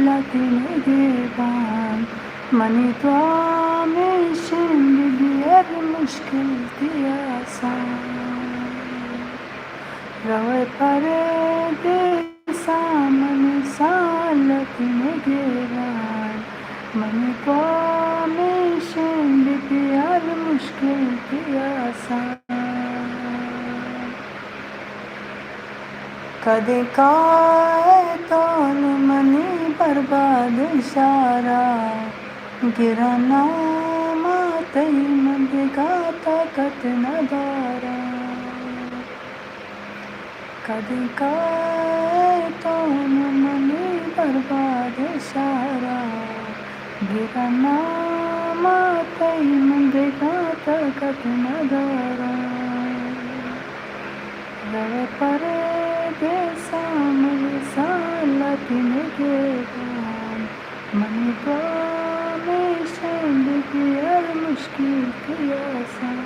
लतिनगेबान money तो में शिंदियर मुश्किल थी आसान रवे परे देसा मनी लतिनगेबान मनी तो में शिंदियर मुश्किल थी आसान कदे काए तोन मनी बर्बाद सारा गिरना मातई मंद गाता कत नदारा कदे काए तोन मनी बर्बाद सारा गिरना मातई मंद गाता कत नदारा रवे परे देसा मनी लतिनगेबान मनी तो में शिंदियर मुश्किल थी आसान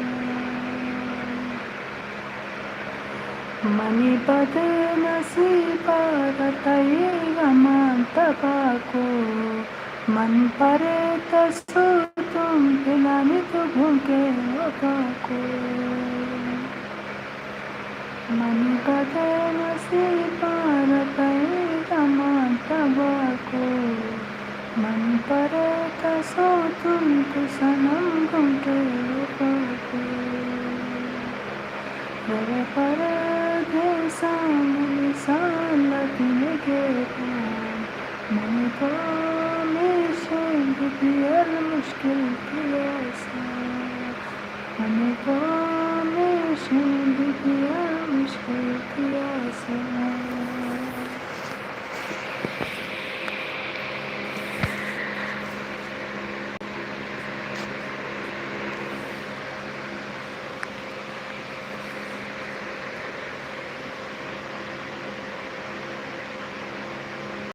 मनी बदनसीबा रतई गमान तबाको मन परे तसु तुम दिलानी तो भूखे वफा को मनी बदनसीबा रतई गमान तबाको मन परे तसु तुम तो सनम घूटे वफा को रवे परे देसा मनी लतिनगेबान मनी तो में शिंदियर मुश्किल थी आसान मनी तो में शिंदियर मुश्किल थी आसान।